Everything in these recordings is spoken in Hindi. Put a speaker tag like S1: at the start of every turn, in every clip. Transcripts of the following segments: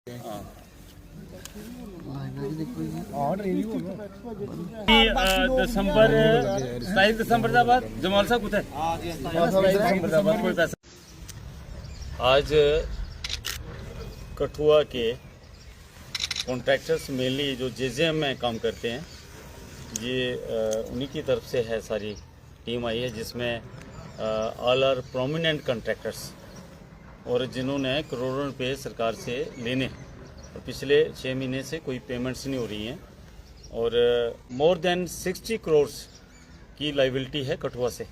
S1: दिसंबर 27 दिसंबर का बाद जमाल साहब कुछ आज कठुआ के कॉन्ट्रैक्टर्स मेनली जो जेजेएम में काम करते हैं, ये उन्हीं की तरफ से है। सारी टीम आई है जिसमें ऑल आर प्रोमिनेंट कॉन्ट्रैक्टर्स और जिन्होंने करोड़ों रुपए सरकार से लेने और पिछले 6 महीने से कोई पेमेंट्स नहीं हो रही हैं और मोर देन 60 करोड़ की लाइबिलिटी है कठुआ से।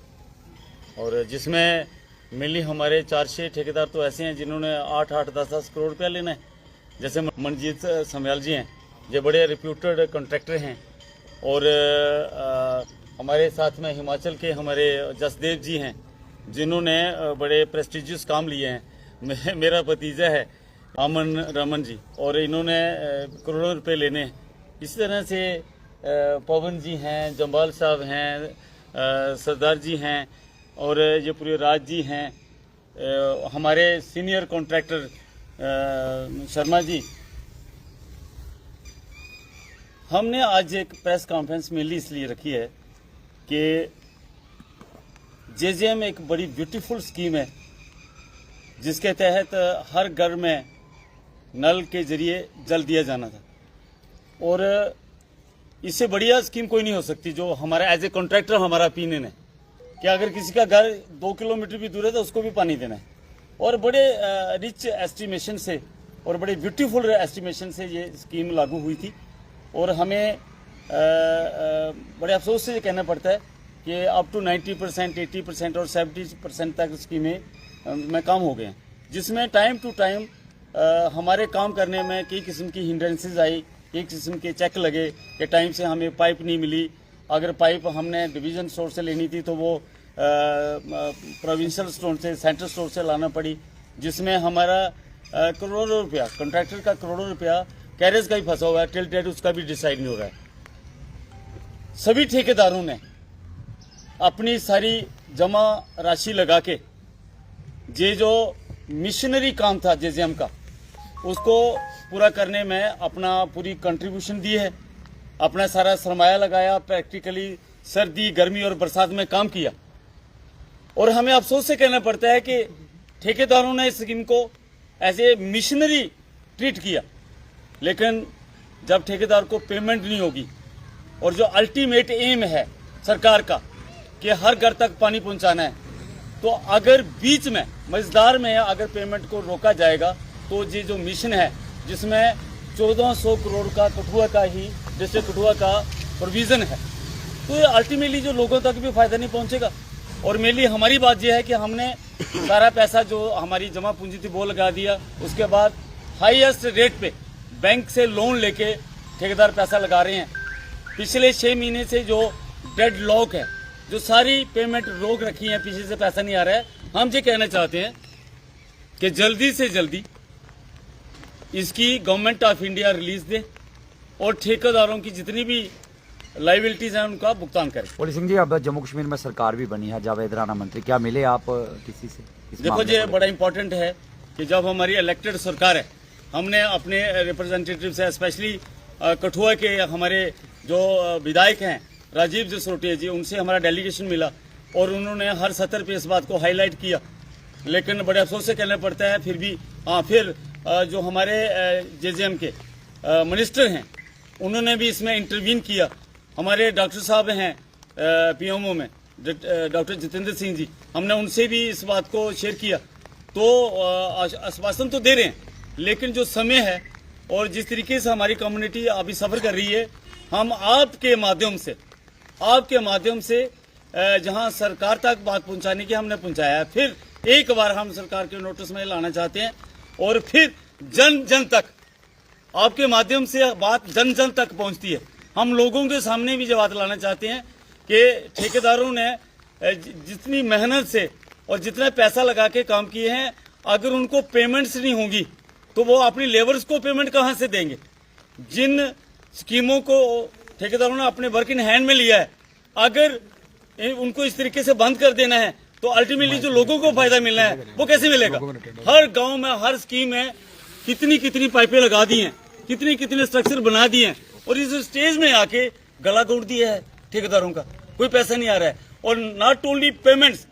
S1: और जिसमें मेनली हमारे 4-6 ठेकेदार तो ऐसे हैं जिन्होंने 8-8, 10-10 करोड़ रुपया लेना है। जैसे मनजीत समयाल जी हैं, ये बड़े रिप्यूटेड कॉन्ट्रैक्टर हैं। और हमारे साथ में हिमाचल के हमारे जसदेव जी हैं जिन्होंने बड़े प्रेस्टिजियस काम लिए हैं। मेरा भतीजा है अमन रमन जी, और इन्होंने करोड़ों रुपए लेने हैं। इसी तरह से पवन जी हैं, जम्बाल साहब हैं, सरदार जी हैं और ये पूरे राज जी हैं, हमारे सीनियर कॉन्ट्रैक्टर शर्मा जी। हमने आज एक प्रेस कॉन्फ्रेंस मेनली इसलिए रखी है कि जेजेएम एक बड़ी ब्यूटीफुल स्कीम है जिसके तहत हर घर में नल के जरिए जल दिया जाना था। और इससे बढ़िया स्कीम कोई नहीं हो सकती जो हमारा एज ए कॉन्ट्रैक्टर हमारा ओपिनियन है कि अगर किसी का घर 2 किलोमीटर भी दूर है तो उसको भी पानी देना है। और बड़े रिच एस्टिमेशन से और बड़े ब्यूटीफुल एस्टिमेशन से ये स्कीम लागू हुई थी। और हमें बड़े अफसोस से ये कहना पड़ता है कि अप टू 90%, 80% और 70% तक स्कीमें में काम हो गए हैं, जिसमें टाइम टू टाइम हमारे काम करने में कई किस्म की हिंड्रेंसेस आई, कई किस्म के चेक लगे कि टाइम से हमें पाइप नहीं मिली। अगर पाइप हमने डिवीज़न स्टोर से लेनी थी तो वो प्रोविंशियल स्टोर से, सेंट्रल स्टोर से लाना पड़ी, जिसमें हमारा करोड़ों रुपया, कॉन्ट्रैक्टर का करोड़ों रुपया कैरेज का ही फंसा हुआ है। टिल डेट उसका भी डिसाइड नहीं हो रहा है। सभी ठेकेदारों ने अपनी सारी जमा राशि लगा के ये जो मिशनरी काम था जेजेएम का, उसको पूरा करने में अपना पूरी कंट्रीब्यूशन दी है, अपना सारा सरमाया लगाया, प्रैक्टिकली सर्दी, गर्मी और बरसात में काम किया। और हमें अफसोस से कहना पड़ता है कि ठेकेदारों ने इस स्कीम को एज ए मिशनरी ट्रीट किया, लेकिन जब ठेकेदार को पेमेंट नहीं होगी और जो अल्टीमेट एम है सरकार का कि हर घर तक पानी पहुंचाना है, तो अगर बीच में मझदार में अगर पेमेंट को रोका जाएगा तो ये जो मिशन है जिसमें 1400 करोड़ का कठुआ का ही डिस्ट्रिक्ट कठुआ का प्रोविजन है, तो ये अल्टीमेटली जो लोगों तक भी फायदा नहीं पहुंचेगा। और मेनली हमारी बात यह है कि हमने सारा पैसा जो हमारी जमा पूंजी थी वो लगा दिया। उसके बाद हाईएस्ट रेट पे बैंक से लोन लेके ठेकेदार पैसा लगा रहे हैं। पिछले 6 महीने से जो डेड लॉक है, जो सारी पेमेंट रोक रखी है, पीछे से पैसा नहीं आ रहा है। हम ये कहना चाहते हैं कि जल्दी से जल्दी इसकी government of India release they और ठेकेदारों की जितनी भी लाइबिलिटीज हैं उनका भुगतान करें।
S2: पोली सिंह जी, अब जम्मू कश्मीर में सरकार भी बनी है, जावेद राणा मंत्री, क्या मिले आप किसी से?
S1: देखो, ये बड़ा इंपॉर्टेंट है कि जब हमारी इलेक्टेड सरकार है, हमने अपने रिप्रेजेंटेटिव से, स्पेशली कठुआ के हमारे जो विधायक हैं राजीव जसरोटिया जी, उनसे हमारा डेलीगेशन मिला और उन्होंने हर सतर पे इस बात को हाईलाइट किया। लेकिन बड़े अफसोस से कहना पड़ता है फिर जो हमारे जेजेएम के मिनिस्टर हैं उन्होंने भी इसमें इंटरवीन किया। हमारे डॉक्टर साहब हैं पीएमओ में, डॉक्टर जितेंद्र सिंह जी, हमने उनसे भी इस बात को शेयर किया। तो आश्वासन तो दे रहे हैं, लेकिन जो समय है और जिस तरीके से हमारी कम्युनिटी अभी सफ़र कर रही है, हम आपके माध्यम से जहां सरकार तक बात पहुंचाने की हमने पहुंचाया है। फिर एक बार हम सरकार के नोटिस में लाना चाहते हैं और फिर जन तक आपके माध्यम से बात जन तक पहुंचती है। हम लोगों के सामने भी ये बात लाना चाहते हैं कि ठेकेदारों ने जितनी मेहनत से और जितना पैसा लगा के काम किए हैं, अगर उनको पेमेंट्स नहीं होंगी तो वो अपनी लेबर्स को पेमेंट कहां से देंगे? जिन स्कीमों को ठेकेदारों ने अपने वर्क इन हैंड में लिया है, अगर उनको इस तरीके से बंद कर देना है तो अल्टीमेटली जो लोगों को फायदा मिलना है वो कैसे मिलेगा? हर गांव में हर स्कीम में कितनी कितनी पाइपें लगा दी हैं, कितने कितने स्ट्रक्चर बना दिए हैं, और इस स्टेज में आके गला घोट दिया है ठेकेदारों का, कोई पैसा नहीं आ रहा है। और नॉट ओनली पेमेंट्स,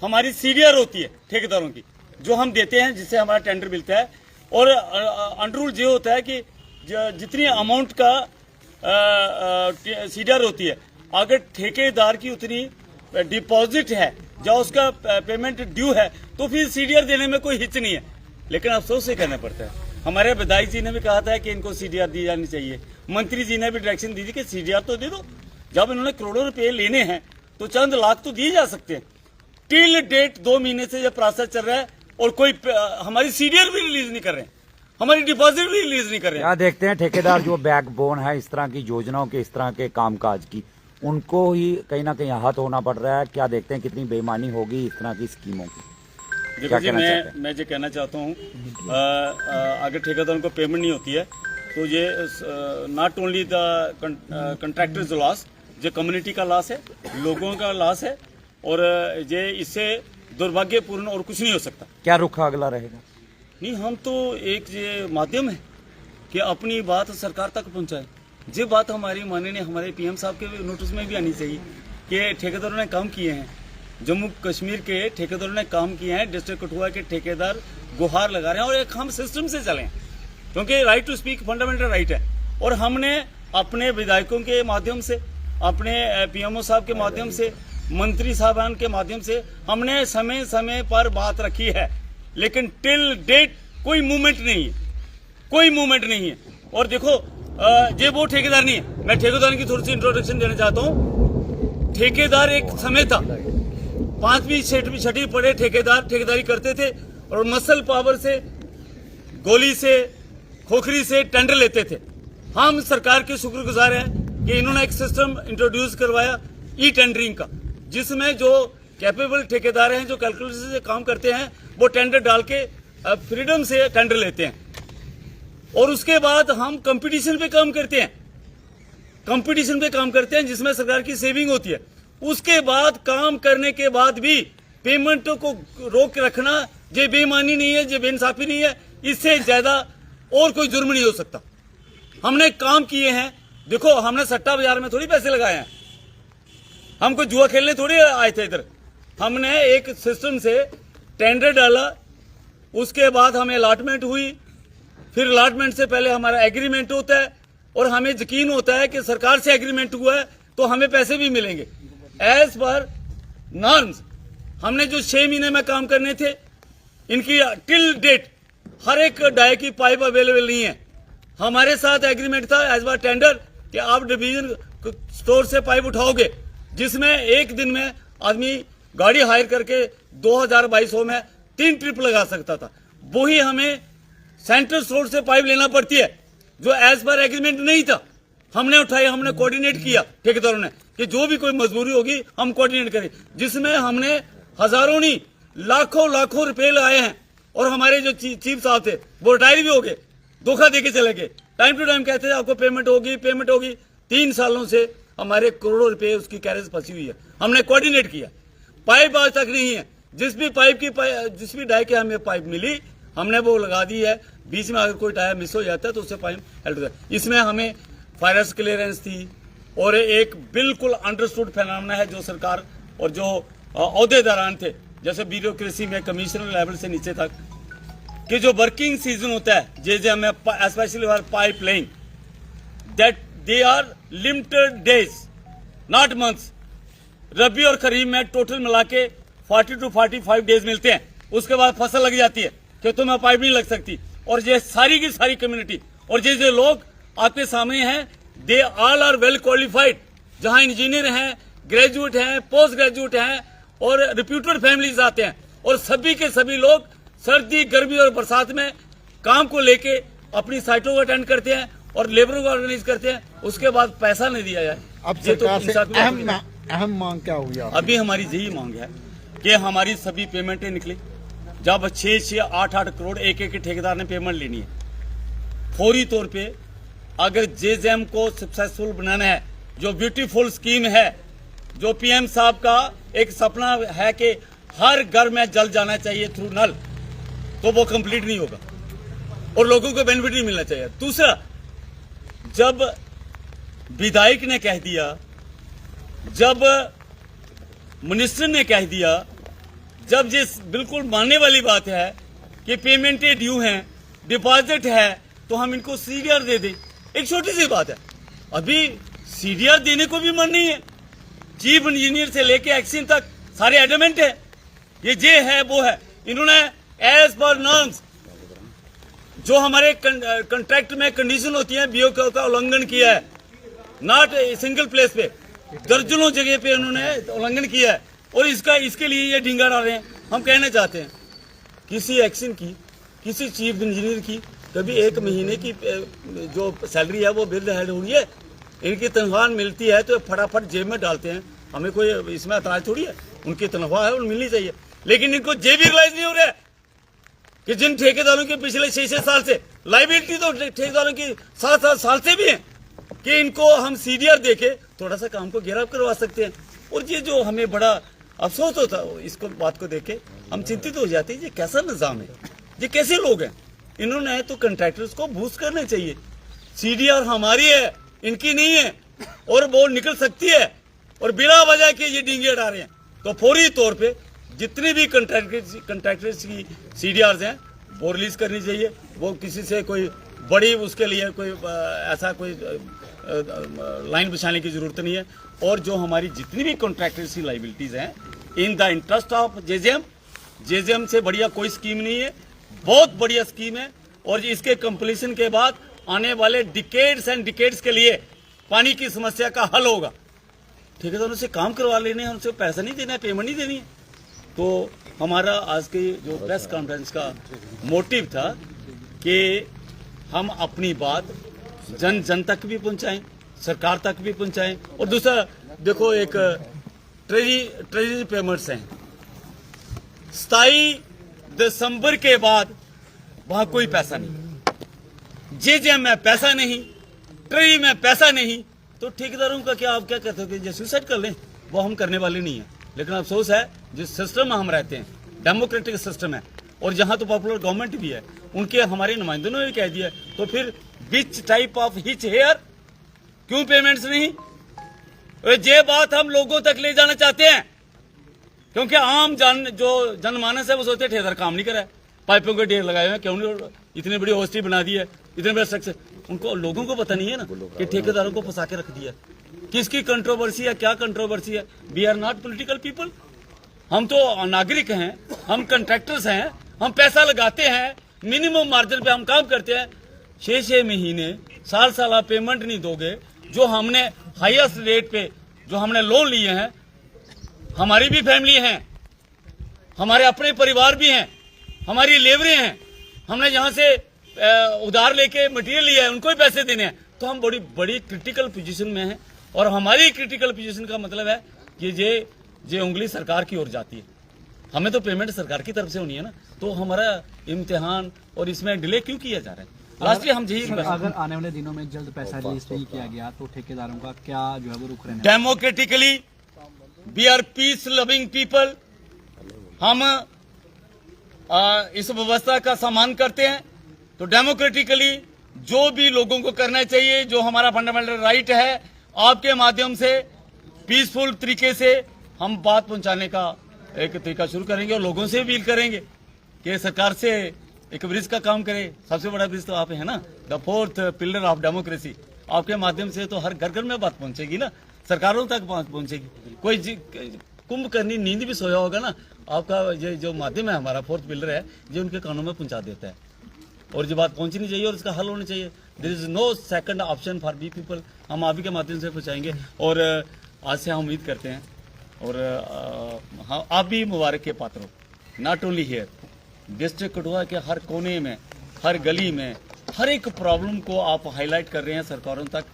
S1: हमारी सीडीआर होती है ठेकेदारों की जो हम देते हैं, जिससे हमारा टेंडर मिलता है। और अंडर रूल ये होता है कि जितनी अमाउंट का सीडीआर होती है, अगर ठेकेदार की उतनी डिपॉजिट है या उसका पेमेंट ड्यू है, तो फिर सीडीआर देने में कोई हिच नहीं है। लेकिन अफसोस से करना पड़ता है। हमारे विधायक जी ने भी कहा था कि इनको सीडीआर दी जानी चाहिए, मंत्री जी ने भी डायरेक्शन दी थी कि सीडीआर तो दे दो। जब इन्होंने करोड़ों रुपए लेने हैं तो चंद लाख तो दिए जा सकते हैं। टिल डेट 2 महीने से यह प्रोसेस चल रहा है और कोई हमारी सीडीआर भी रिलीज नहीं कर रहे हैं, हमारी डिपॉजिट भी रिलीज नहीं कर रहे हैं।
S2: क्या देखते हैं ठेकेदार जो बैकबोन है इस तरह की योजनाओं के, इस तरह के कामकाज की, उनको ही कहीं ना कहीं आहत होना पड़ रहा है। क्या देखते हैं कितनी बेईमानी होगी इस तरह की स्कीमों की?
S1: देखो जी, मैं जो कहना चाहता हूँ, अगर ठेकेदारों को पेमेंट नहीं होती है तो ये not only the contractors loss, जो कम्युनिटी का लॉस है, लोगों का लॉस है, और ये इससे दुर्भाग्यपूर्ण और कुछ नहीं हो सकता।
S2: क्या रुख अगला रहेगा?
S1: नहीं, हम तो एक ये माध्यम है कि अपनी बात सरकार तक पहुंचाए। ये बात हमारी माननीय हमारे पीएम साहब के नोटिस में भी आनी चाहिए कि ठेकेदारों ने काम किए हैं, जम्मू कश्मीर के ठेकेदारों ने काम किए हैं, डिस्ट्रिक्ट कठुआ के ठेकेदार गुहार लगा रहे हैं, और एक हम सिस्टम से चले, क्योंकि right to speak fundamental right है। और हमने अपने विधायकों के माध्यम से, अपने पीएमओ साहब के माध्यम से, मंत्री साहबान के माध्यम से हमने समय समय पर बात रखी है, लेकिन टिल डेट कोई मूवमेंट नहीं है, कोई मूवमेंट नहीं है। और देखो, ये वो ठेकेदार नहीं है। मैं ठेकेदार की थोड़ी सी इंट्रोडक्शन देना चाहता हूँ। ठेकेदार एक समय था, 5वीं 6वीं पढ़े ठेकेदार ठेकेदारी करते थे और मसल पावर से, गोली से, खोखरी से टेंडर लेते थे। हम सरकार के शुक्रगुजार हैं कि इन्होंने एक सिस्टम इंट्रोड्यूस करवाया ई टेंडरिंग का, जिसमें जो कैपेबल ठेकेदार हैं, जो कैलकुलेशन से काम करते हैं, वो टेंडर डाल के फ्रीडम से टेंडर लेते हैं। और उसके बाद हम कंपटीशन पे काम करते हैं, कंपटीशन पे काम करते हैं, जिसमें सरकार की सेविंग होती है। उसके बाद काम करने के बाद भी पेमेंटों को रोक रखना, ये बेईमानी नहीं है, ये बेइंसाफी नहीं है। इससे ज्यादा और कोई जुर्म नहीं हो सकता। हमने काम किए हैं। देखो, हमने सट्टा बाजार में थोड़ी पैसे लगाए हैं, हम कोई जुआ खेलने थोड़ी आए थे इधर। हमने एक सिस्टम से टेंडर डाला, उसके बाद हमें अलॉटमेंट हुई, फिर अलॉटमेंट से पहले हमारा एग्रीमेंट होता है, और हमें यकीन होता है कि सरकार से एग्रीमेंट हुआ है तो हमें पैसे भी मिलेंगे एज पर नॉर्म्स। हमने जो 6 महीने में काम करने थे, इनकी टिल डेट हर एक डाई की पाइप अवेलेबल नहीं है। हमारे साथ एग्रीमेंट था एज पर टेंडर कि आप डिवीजन स्टोर से पाइप उठाओगे, जिसमें एक दिन में आदमी गाड़ी हायर करके 2200 में 3 ट्रिप लगा सकता था। वही हमें सेंट्रल स्टोर से पाइप लेना पड़ती है, जो एज पर एग्रीमेंट नहीं था। हमने उठाई, हमने कोऑर्डिनेट किया ठेकेदारों ने कि जो भी कोई मजबूरी होगी हम कोऑर्डिनेट करें, जिसमें हमने हजारों नहीं लाखों रुपए लगाए हैं। और हमारे जो चीफ साहब थे वो रिटायर भी हो गए, धोखा देके चले गए। टाइम टू टाइम कहते थे आपको पेमेंट होगी, पेमेंट होगी। 3 सालों से हमारे करोड़ों रुपए उसकी कैरेज फंसी हुई है। हमने कोऑर्डिनेट किया, पाइप आज तक नहीं है। जिस भी डाई की हमें पाइप मिली, हमने वो लगा दी है। बीच में अगर कोई टायर मिस हो जाता है तो उससे पाइप हेल्प होता है। इसमें हमें फायरस क्लियरेंस थी, और एक बिल्कुल अंडरस्टूड फिनोमेना है जो सरकार और जो अहदेदारान थे, जैसे ब्यूरोक्रेसी में कमिश्नर लेवल से नीचे तक, कि जो वर्किंग सीजन होता है जैसे हमें specially pipeline, that they are limited days not months. Rabi और खरीफ में टोटल मिला के 40 to 45 डेज मिलते हैं। उसके बाद फसल लग जाती है कि तुम्हें पाइप नहीं लग सकती। और ये सारी की सारी कम्युनिटी और ये जो लोग आपके सामने हैं, they all are well qualified, जहां इंजीनियर हैं, ग्रेजुएट हैं, पोस्ट ग्रेजुएट हैं, और रिप्यूटेड फैमिलीज आते हैं। और सभी के सभी लोग सर्दी, गर्मी और बरसात में काम को लेके अपनी साइटों को अटेंड करते हैं और लेबरों को ऑर्गेनाइज करते हैं। उसके बाद पैसा नहीं दिया जाए।
S3: अब सरकार से अहम मांग क्या हुई?
S1: अभी हमारी यही मांग है कि हमारी सभी पेमेंटें निकले। जब 6-6, 8-8 करोड़ एक ठेकेदार ने पेमेंट लेनी है, फौरी तौर पे अगर जेजेएम को सक्सेसफुल बनाना है, जो ब्यूटीफुल स्कीम है, जो पीएम साहब का एक सपना है कि हर घर में जल जाना चाहिए थ्रू नल, तो वो कंप्लीट नहीं होगा। और लोगों को बेनिफिट नहीं मिलना चाहिए। दूसरा, जब विधायक ने कह दिया, जब मिनिस्टर ने कह दिया, जब जिस बिल्कुल मानने वाली बात है कि पेमेंटें ड्यू हैं, डिपॉजिट है, तो हम इनको सीडीआर दे दें। एक छोटी सी बात है, अभी सीडीआर देने को भी मन नहीं है। चीफ इंजीनियर से लेके एक्शन तक सारे एडमेंट है, ये है वो है। इन्होंने एज पर नॉर्म्स जो हमारे कंट्रैक्ट में कंडीशन होती है बीओ का उल्लंघन किया है। नॉट सिंगल प्लेस पे, दर्जनों जगह पे उन्होंने उल्लंघन किया है और इसके लिए ये ढींगा डाल रहे हैं। हम कहना चाहते हैं किसी एक्शन की, किसी चीफ इंजीनियर की कभी 1 महीने की जो सैलरी है वो बिल हेड हो रही है, इनकी तनख्वाह मिलती है तो फटाफट जेब में डालते हैं। हमें कोई इसमें एतराज थोड़ी है, उनकी तनख्वाह है, उन्हें मिलनी चाहिए। लेकिन इनको जेब रियलाइज नहीं हो रहा है कि जिन ठेकेदारों के पिछले 6 साल से लाइबिलिटी तो ठेकेदारों की 7 साल से भी है कि इनको हम सीडीआर देके थोड़ा सा काम को गिरफ्तार करवा सकते हैं। और ये जो हमें बड़ा अफसोस होता है, इसको बात को देख के हम चिंतित हो जाते हैं। ये कैसा निजाम है, ये कैसे लोग हैं? इन्होंने तो कंट्रैक्टर्स को बूस्ट करना चाहिए। सीडीआर हमारी है, इनकी नहीं है, और वो निकल सकती है। और बिना वजह के ये डींगे उड़ा रहे हैं, तो फौरी तौर पे जितनी भी कंट्रैक्टर्स की सीडीआर्स हैं वो रिलीज करनी चाहिए। वो किसी से कोई बड़ी उसके लिए कोई ऐसा कोई लाइन बिछाने की जरूरत नहीं है। और जो हमारी जितनी भी कॉन्ट्रैक्टर्स की लाइबिलिटीज हैं, in the interest of JJM से बढ़िया कोई स्कीम नहीं है, बहुत बढ़िया स्कीम है। और इसके कंप्लीशन के बाद आने वाले डिकेड्स एंड डिकेड्स के लिए पानी की समस्या का हल होगा। ठेकेदारों से काम करवा लेने हैं, उनसे पैसा नहीं देना है, पेमेंट नहीं देनी है। तो हमारा आज के जो प्रेस कॉन्फ्रेंस का मोटिव था कि हम अपनी बात जन जन तक भी पहुंचाएं, सरकार तक भी पहुंचाएं। और दूसरा देखो, एक ट्रेजरी पेमेंट्स हैं 27 दिसंबर के बाद, वहां कोई पैसा नहीं, जेजेएम में पैसा नहीं, ट्रेजरी में पैसा नहीं, तो ठेकेदारों का क्या, आप क्या कहते हो कि सुसाइड कर लें? वो हम करने वाले नहीं है। लेकिन अफसोस है जिस सिस्टम में हम रहते हैं, डेमोक्रेटिक सिस्टम है, और जहां तो पॉपुलर गवर्नमेंट भी है, उनके हमारे नुमाइंदों ने भी कह दिया, तो फिर which type of hitch here, क्यों पेमेंट्स नहीं? ये बात हम लोगों तक ले जाना चाहते हैं, क्योंकि आम जो जनमानस है वो सोचते हैं ठेकेदार काम नहीं करा है, पाइपों के ढेर लगाए हुए हैं, क्यों नहीं, इतनी बड़ी होस्टी बना दी है, इतने बड़े स्ट्रक्चर। उनको, लोगों को पता नहीं है ना कि ठेकेदारों को फंसा के रख दिया। किसकी कंट्रोवर्सी है, क्या कंट्रोवर्सी है? We are not political people, हम तो नागरिक हैं, हम कंट्रैक्टर्स हैं, हम पैसा लगाते हैं, मिनिमम मार्जिन पे हम काम करते हैं। 6 महीने साल आप पेमेंट नहीं दोगे, जो हमने हाईएस्ट रेट पे जो हमने लोन लिए हैं, हमारी भी फैमिली है, हमारे अपने परिवार भी हैं, हमारी लेबरें हैं, हमने यहाँ से उधार लेके मटेरियल लिया है, उनको भी पैसे देने हैं, तो हम बड़ी बड़ी क्रिटिकल पोजीशन में हैं। और हमारी क्रिटिकल पोजीशन का मतलब है कि ये उंगली सरकार की ओर जाती है। हमें तो पेमेंट सरकार की तरफ से होनी है ना, तो हमारा इम्तिहान और इसमें डिले क्यों किया जा रहा है? लास्टली हम यही,
S4: अगर आने वाले दिनों में जल्द पैसा रिलीज नहीं किया गया तो ठेकेदारों का क्या जो है वो रुख रहना?
S1: Democratically we are peace loving people, हम इस व्यवस्था का सम्मान करते हैं, तो डेमोक्रेटिकली जो भी लोगों को करना चाहिए, जो हमारा फंडामेंटल राइट है, आपके माध्यम से पीसफुल तरीके से हम बात पहुंचाने का एक तरीका शुरू करेंगे और लोगों से अपील करेंगे कि सरकार से एक ब्रिज का काम करे। सबसे बड़ा ब्रिज तो आप है ना, the 4th pillar of democracy. आपके माध्यम से तो हर घर घर में बात पहुंचेगी ना, सरकारों तक पहुंचेगी। कोई कुंभ करनी नींद भी सोया होगा ना, आपका ये जो माध्यम है हमारा 4th पिलर है, ये उनके कानों में पहुंचा देता है और जो बात पहुंचनी चाहिए और इसका हल होना चाहिए। There is no second option for we people. हम आप ही के माध्यम से पहुंचाएंगे और आज से हम उम्मीद करते हैं और हाँ, आप भी मुबारक के पात्र हो। Not only here, district Kathua के हर कोने में, हर गली में, हर एक प्रॉब्लम को आप हाईलाइट कर रहे हैं सरकारों तक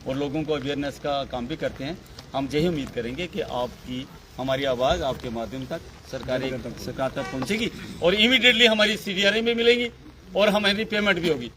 S1: और लोगों को अवेयरनेस का काम भी करते हैं। हम यही उम्मीद करेंगे कि आपकी, हमारी आवाज़ आपके माध्यम तक सरकार तक पहुंचेगी और इमीडिएटली हमारी सीडीआर भी मिलेगी और हमारी पेमेंट भी होगी।